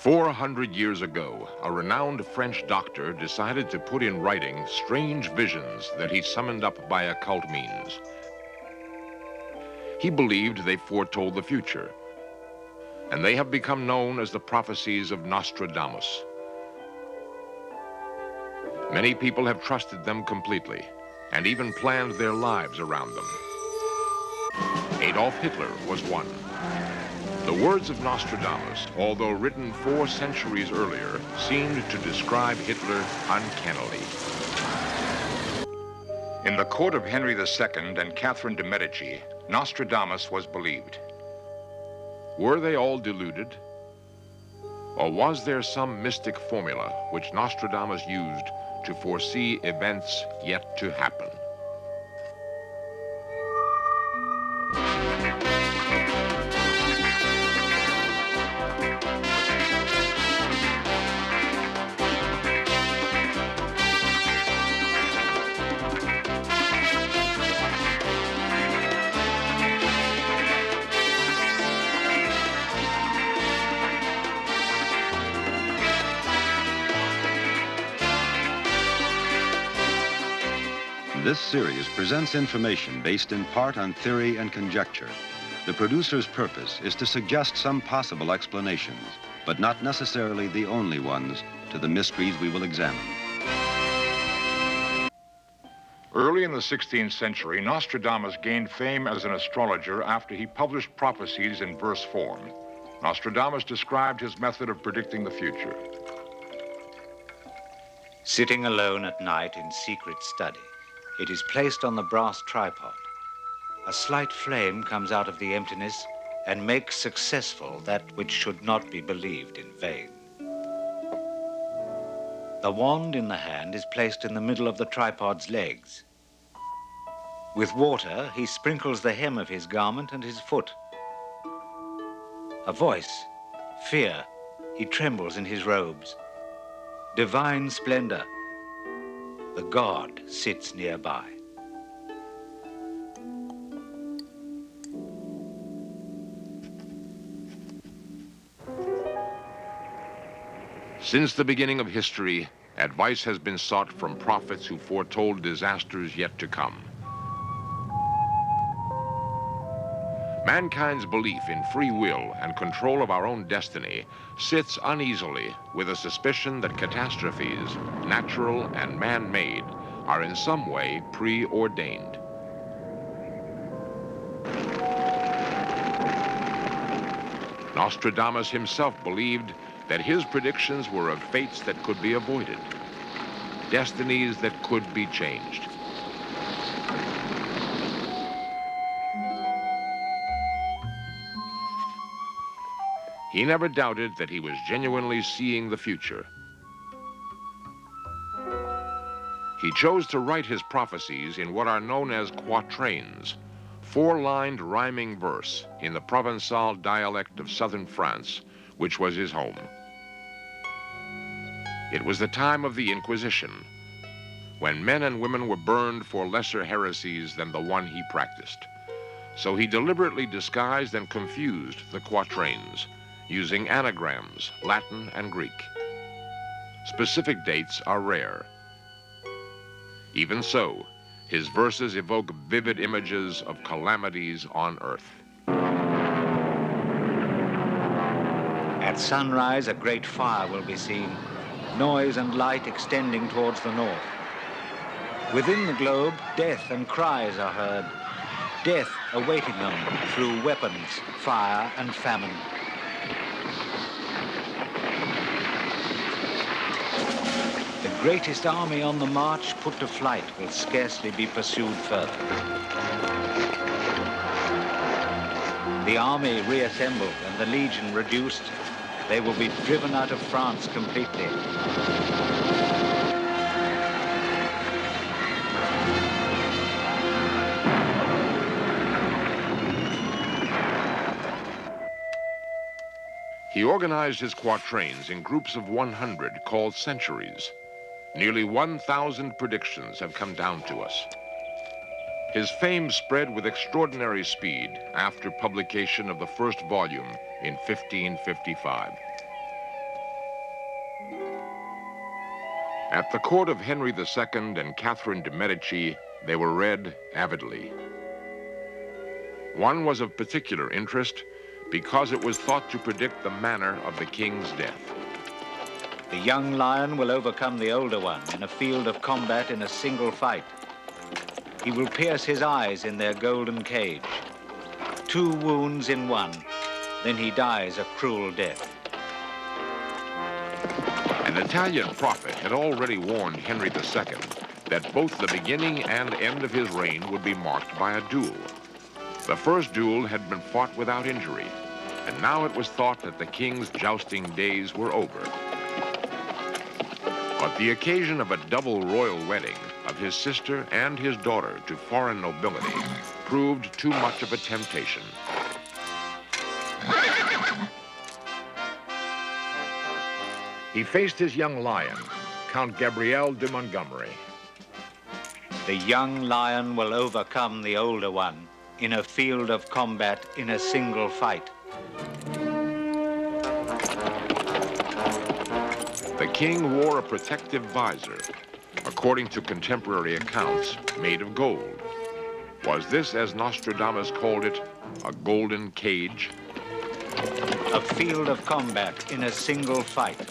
400 years ago, a renowned French doctor decided to put in writing strange visions that he summoned up by occult means. He believed they foretold the future, and they have become known as the prophecies of Nostradamus. Many people have trusted them completely and even planned their lives around them. Adolf Hitler was one. The words of Nostradamus, although written 4 centuries earlier, seemed to describe Hitler uncannily. In the court of Henry II and Catherine de' Medici, Nostradamus was believed. Were they all deluded? Or was there some mystic formula which Nostradamus used to foresee events yet to happen? This series presents information based in part on theory and conjecture. The producer's purpose is to suggest some possible explanations, but not necessarily the only ones, to the mysteries we will examine. Early in the 16th century, Nostradamus gained fame as an astrologer after he published prophecies in verse form. Nostradamus described his method of predicting the future. Sitting alone at night in secret study, it is placed on the brass tripod. A slight flame comes out of the emptiness and makes successful that which should not be believed in vain. The wand in the hand is placed in the middle of the tripod's legs. With water, he sprinkles the hem of his garment and his foot. A voice, fear, he trembles in his robes. Divine splendor, the god sits nearby. Since the beginning of history, advice has been sought from prophets who foretold disasters yet to come. Mankind's belief in free will and control of our own destiny sits uneasily with a suspicion that catastrophes, natural and man-made, are in some way preordained. Nostradamus himself believed that his predictions were of fates that could be avoided, destinies that could be changed. He never doubted that he was genuinely seeing the future. He chose to write his prophecies in what are known as quatrains, 4-lined rhyming verse in the Provençal dialect of southern France, which was his home. It was the time of the Inquisition, when men and women were burned for lesser heresies than the one he practiced. So he deliberately disguised and confused the quatrains, using anagrams, Latin and Greek. Specific dates are rare. Even so, his verses evoke vivid images of calamities on earth. At sunrise, a great fire will be seen, noise and light extending towards the north. Within the globe, death and cries are heard, death awaiting them through weapons, fire and famine. The greatest army on the march put to flight will scarcely be pursued further. The army reassembled and the legion reduced, they will be driven out of France completely. He organized his quatrains in groups of 100 called centuries. Nearly 1,000 predictions have come down to us. His fame spread with extraordinary speed after publication of the first volume in 1555. At the court of Henry II and Catherine de' Medici, they were read avidly. One was of particular interest because it was thought to predict the manner of the king's death. The young lion will overcome the older one in a field of combat in a single fight. He will pierce his eyes in their golden cage. 2 wounds in one, then he dies a cruel death. An Italian prophet had already warned Henry II that both the beginning and end of his reign would be marked by a duel. The first duel had been fought without injury, and now it was thought that the king's jousting days were over. But the occasion of a double royal wedding of his sister and his daughter to foreign nobility proved too much of a temptation. He faced his young lion, Count Gabriel de Montgomery. The young lion will overcome the older one in a field of combat in a single fight. The king wore a protective visor, according to contemporary accounts, made of gold. Was this, as Nostradamus called it, a golden cage? A field of combat in a single fight.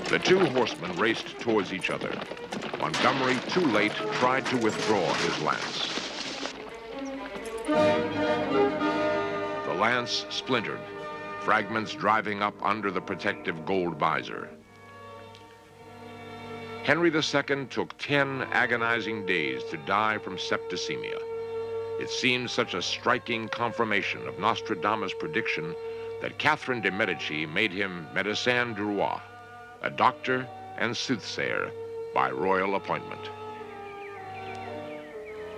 The 2 horsemen raced towards each other. Montgomery, too late, tried to withdraw his lance. The lance splintered, fragments driving up under the protective gold visor. Henry II took 10 agonizing days to die from septicemia. It seemed such a striking confirmation of Nostradamus' prediction that Catherine de' Medici made him médecin du roi, a doctor and soothsayer by royal appointment.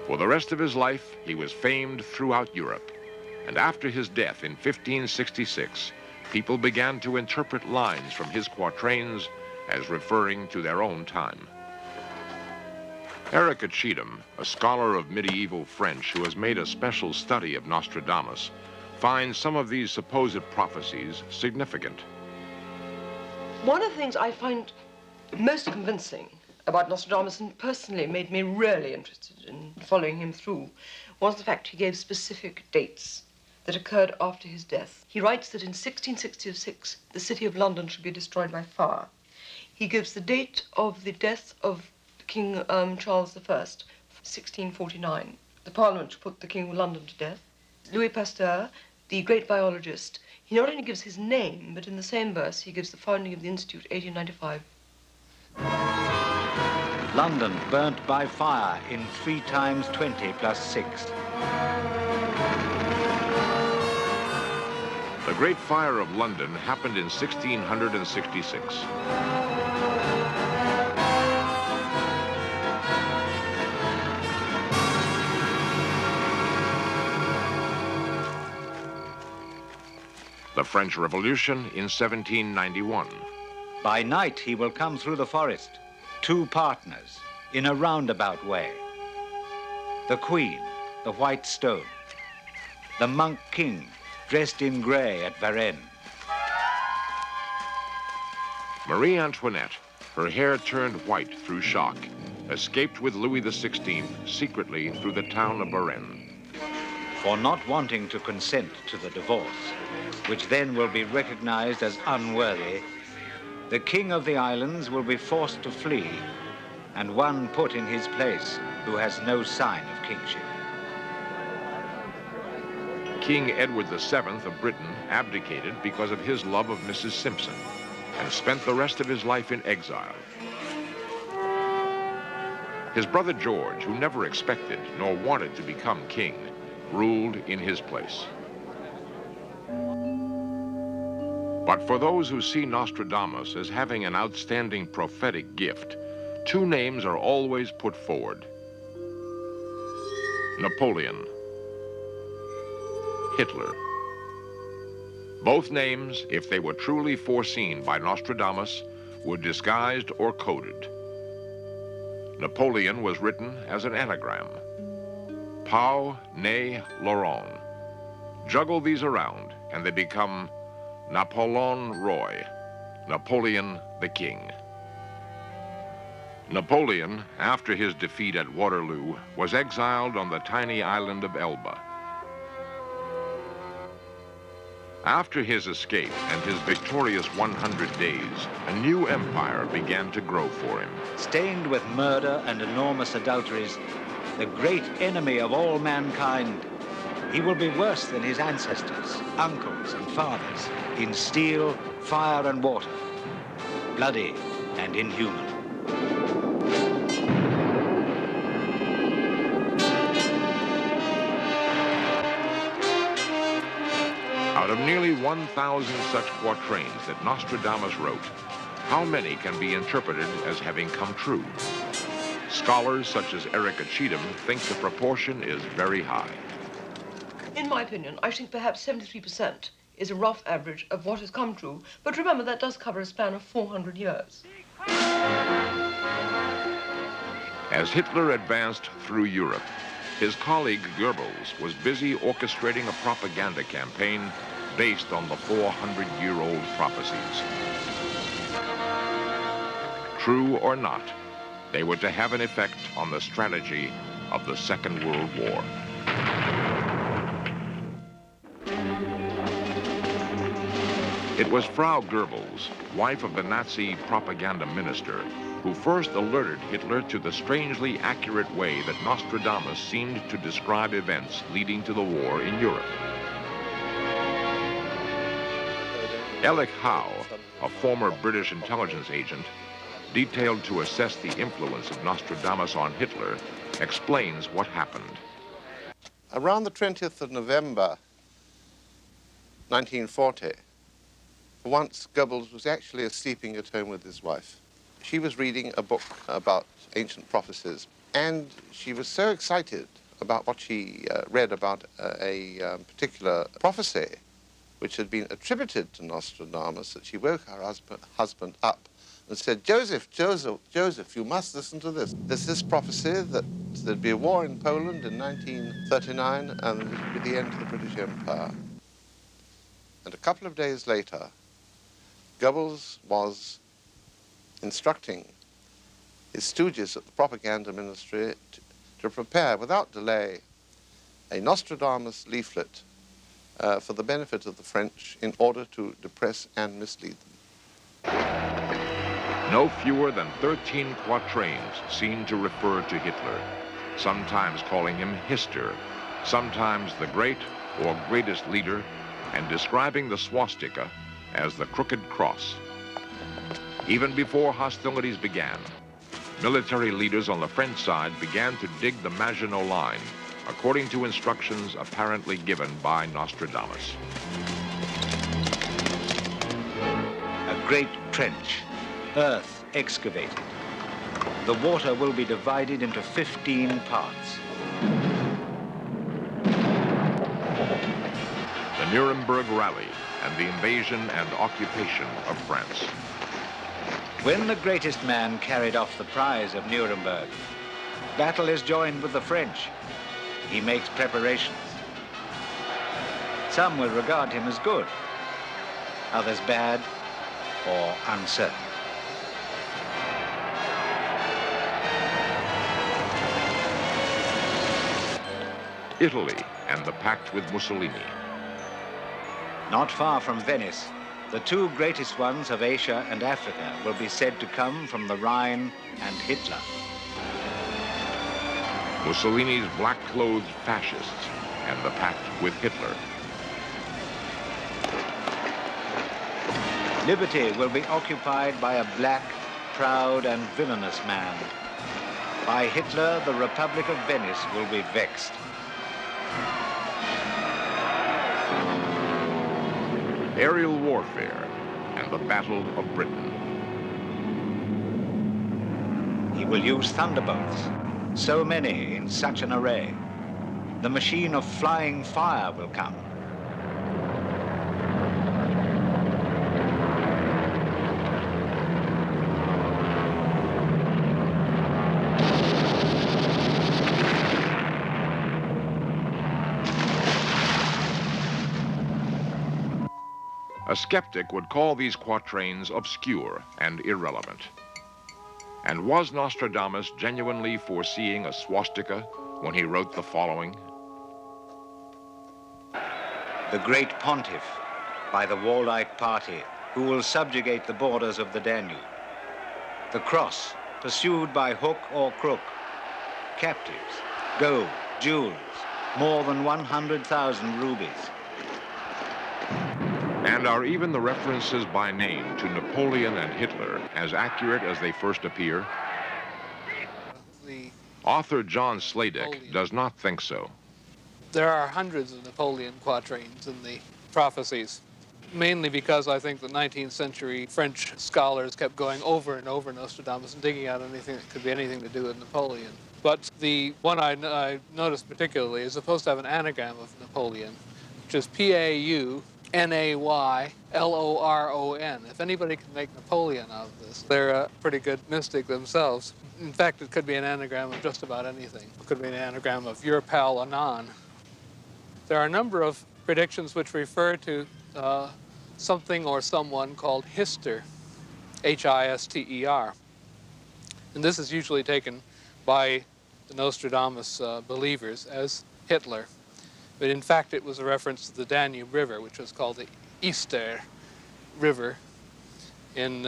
For the rest of his life, he was famed throughout Europe, and after his death in 1566, people began to interpret lines from his quatrains as referring to their own time. Erica Cheatham, a scholar of medieval French who has made a special study of Nostradamus, finds some of these supposed prophecies significant. One of the things I find most convincing about Nostradamus, and personally made me really interested in following him through, was the fact he gave specific dates that occurred after his death. He writes that in 1666, the city of London should be destroyed by fire. He gives the date of the death of King Charles I, 1649. The Parliament should put the King of London to death. Louis Pasteur, the great biologist, he not only gives his name, but in the same verse, he gives the founding of the Institute, 1895. London burnt by fire in 3 times 20 plus 6. The Great Fire of London happened in 1666. The French Revolution in 1791. By night he will come through the forest, 2 partners, in a roundabout way. The Queen, the White Stone. The Monk King, dressed in grey at Varennes. Marie Antoinette, her hair turned white through shock, escaped with Louis XVI secretly through the town of Varennes. For not wanting to consent to the divorce, which then will be recognized as unworthy, the king of the islands will be forced to flee, and one put in his place who has no sign of kingship. King Edward VII of Britain abdicated because of his love of Mrs. Simpson and spent the rest of his life in exile. His brother George, who never expected nor wanted to become king, ruled in his place. But for those who see Nostradamus as having an outstanding prophetic gift, 2 names are always put forward: Napoleon, Hitler. Both names, if they were truly foreseen by Nostradamus, were disguised or coded. Napoleon was written as an anagram. Pau, Ne, Laurent. Juggle these around, and they become Napoleon Roy, Napoleon the King. Napoleon, after his defeat at Waterloo, was exiled on the tiny island of Elba. After his escape and his victorious 100 days, a new empire began to grow for him. Stained with murder and enormous adulteries, the great enemy of all mankind, he will be worse than his ancestors, uncles and fathers, in steel, fire and water, bloody and inhuman. Out of nearly 1,000 such quatrains that Nostradamus wrote, how many can be interpreted as having come true? Scholars such as Erica Cheatham think the proportion is very high. In my opinion, I think perhaps 73% is a rough average of what has come true, but remember that does cover a span of 400 years. As Hitler advanced through Europe, his colleague Goebbels was busy orchestrating a propaganda campaign based on the 400-year-old prophecies. True or not, they were to have an effect on the strategy of the Second World War. It was Frau Goebbels, wife of the Nazi propaganda minister, who first alerted Hitler to the strangely accurate way that Nostradamus seemed to describe events leading to the war in Europe. Ellick Howe, a former British intelligence agent, detailed to assess the influence of Nostradamus on Hitler, explains what happened. Around the 20th of November, 1940, for once Goebbels was actually sleeping at home with his wife. She was reading a book about ancient prophecies, and she was so excited about what she read about a particular prophecy which had been attributed to Nostradamus that she woke her husband up and said, Joseph, you must listen to this. There's this prophecy that there'd be a war in Poland in 1939 and it would be the end of the British Empire. And a couple of days later, Goebbels was instructing his stooges at the propaganda ministry to prepare, without delay, a Nostradamus leaflet for the benefit of the French in order to depress and mislead them. No fewer than 13 quatrains seem to refer to Hitler, sometimes calling him Hister, sometimes the great or greatest leader, and describing the swastika as the crooked cross. Even before hostilities began, military leaders on the French side began to dig the Maginot Line, according to instructions apparently given by Nostradamus. A great trench, earth excavated. The water will be divided into 15 parts. The Nuremberg Rally and the invasion and occupation of France. When the greatest man carried off the prize of Nuremberg, battle is joined with the French. He makes preparations. Some will regard him as good, others bad or uncertain. Italy and the pact with Mussolini. Not far from Venice, the two greatest ones of Asia and Africa will be said to come from the Rhine and Hitler. Mussolini's black-clothed fascists and the pact with Hitler. Liberty will be occupied by a black, proud and villainous man. By Hitler, the Republic of Venice will be vexed. Aerial warfare and the Battle of Britain. He will use thunderbolts, so many in such an array. the machine of flying fire will come. A skeptic would call these quatrains obscure and irrelevant. And was Nostradamus genuinely foreseeing a swastika when he wrote the following? The great pontiff by the warlike party who will subjugate the borders of the Danube. The cross pursued by hook or crook. Captives, gold, jewels, more than 100,000 rubies. And are even the references by name to Napoleon and Hitler as accurate as they first appear? Author John Sladek does not think so. There are hundreds of Napoleon quatrains in the prophecies, mainly because I think the 19th century French scholars kept going over and over Nostradamus and digging out anything that could be anything to do with Napoleon. But the one I noticed particularly is supposed to have an anagram of Napoleon, which is P-A-U N-A-Y-L-O-R-O-N. If anybody can make Napoleon out of this, they're a pretty good mystic themselves. In fact, it could be an anagram of just about anything. It could be an anagram of your pal Anon. There are a number of predictions which refer to something or someone called Hister, H-I-S-T-E-R. And this is usually taken by the Nostradamus believers as Hitler. But in fact, it was a reference to the Danube River, which was called the Easter River in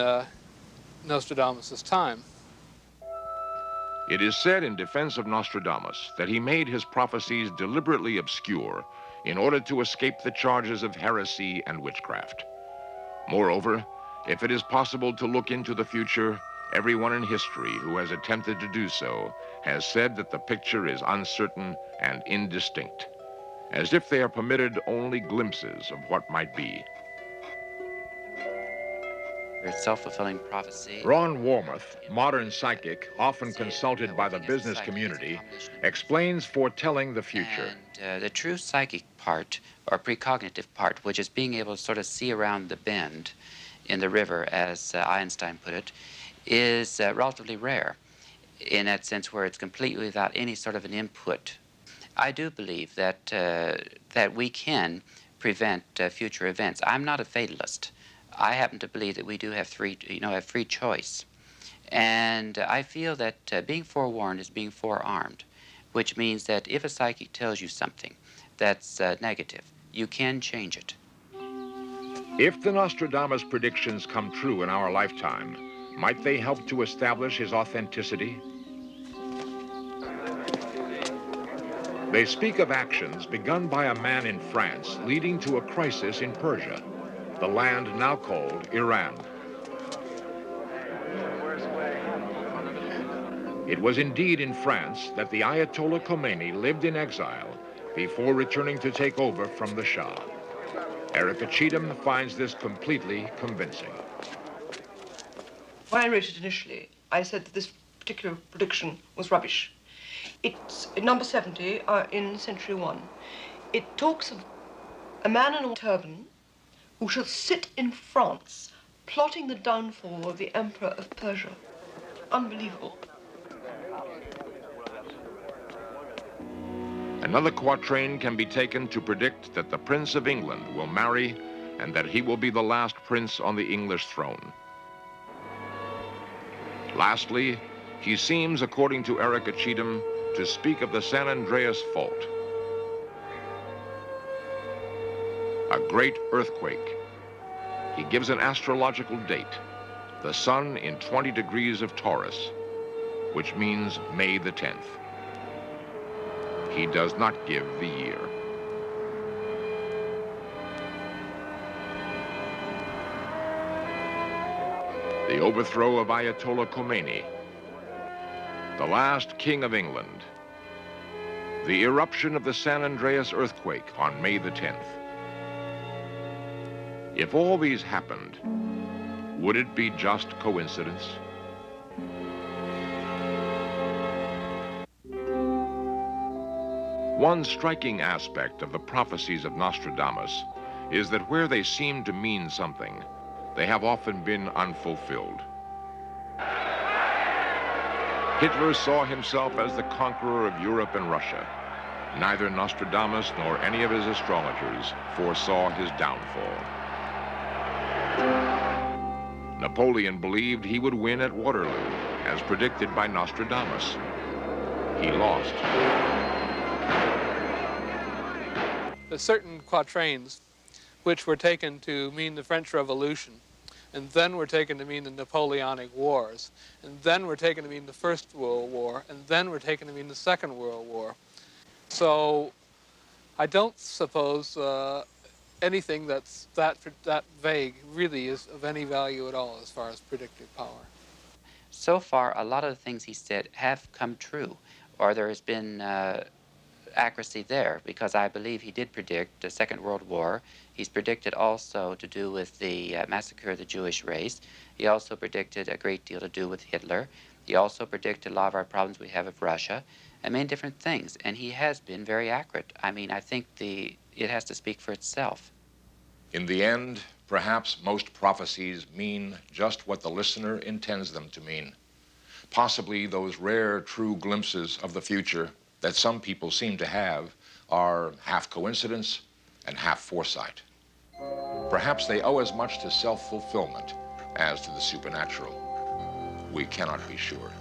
Nostradamus' time. It is said in defense of Nostradamus that he made his prophecies deliberately obscure in order to escape the charges of heresy and witchcraft. Moreover, if it is possible to look into the future, everyone in history who has attempted to do so has said that the picture is uncertain and indistinct, as if they are permitted only glimpses of what might be. Self-fulfilling prophecy. Ron Warmoth, modern psychic, often consulted by the business community, explains foretelling the future. And the true psychic part, or precognitive part, which is being able to sort of see around the bend in the river, as Einstein put it, is relatively rare in that sense where it's completely without any sort of an input. I do believe that, that we can prevent future events. I'm not a fatalist. I happen to believe that we do have free choice. And I feel that being forewarned is being forearmed, which means that if a psychic tells you something that's negative, you can change it. If the Nostradamus predictions come true in our lifetime, might they help to establish his authenticity? They speak of actions begun by a man in France leading to a crisis in Persia, the land now called Iran. It was indeed in France that the Ayatollah Khomeini lived in exile before returning to take over from the Shah. Erica Cheatham finds this completely convincing. When I wrote it initially, I said that this particular prediction was rubbish. It's in number 70 in Century 1. It talks of a man in a turban who shall sit in France plotting the downfall of the Emperor of Persia. Unbelievable. Another quatrain can be taken to predict that the Prince of England will marry and that he will be the last prince on the English throne. Lastly, he seems, according to Erica Cheatham, to speak of the San Andreas Fault. A great earthquake. He gives an astrological date, the sun in 20 degrees of Taurus, which means May the 10th. He does not give the year. The overthrow of Ayatollah Khomeini, the last king of England, the eruption of the San Andreas earthquake on May the 10th. If all these happened, would it be just coincidence? One striking aspect of the prophecies of Nostradamus is that where they seem to mean something, they have often been unfulfilled. Hitler saw himself as the conqueror of Europe and Russia. Neither Nostradamus nor any of his astrologers foresaw his downfall. Napoleon believed he would win at Waterloo, as predicted by Nostradamus. He lost. There's certain quatrains which were taken to mean the French Revolution, and then were taken to mean the Napoleonic Wars, and then were taken to mean the First World War, and then were taken to mean the Second World War. So I don't suppose anything that's that vague really is of any value at all as far as predictive power. So far, a lot of the things he said have come true, or there has been accuracy there, because I believe he did predict the Second World War. He's predicted also to do with the massacre of the Jewish race. He also predicted a great deal to do with Hitler. He also predicted a lot of our problems we have with Russia, and many different things, and he has been very accurate. I mean, I think it has to speak for itself. In the end, perhaps most prophecies mean just what the listener intends them to mean. Possibly those rare, true glimpses of the future that some people seem to have are half coincidence and half foresight. Perhaps they owe as much to self-fulfillment as to the supernatural. We cannot be sure.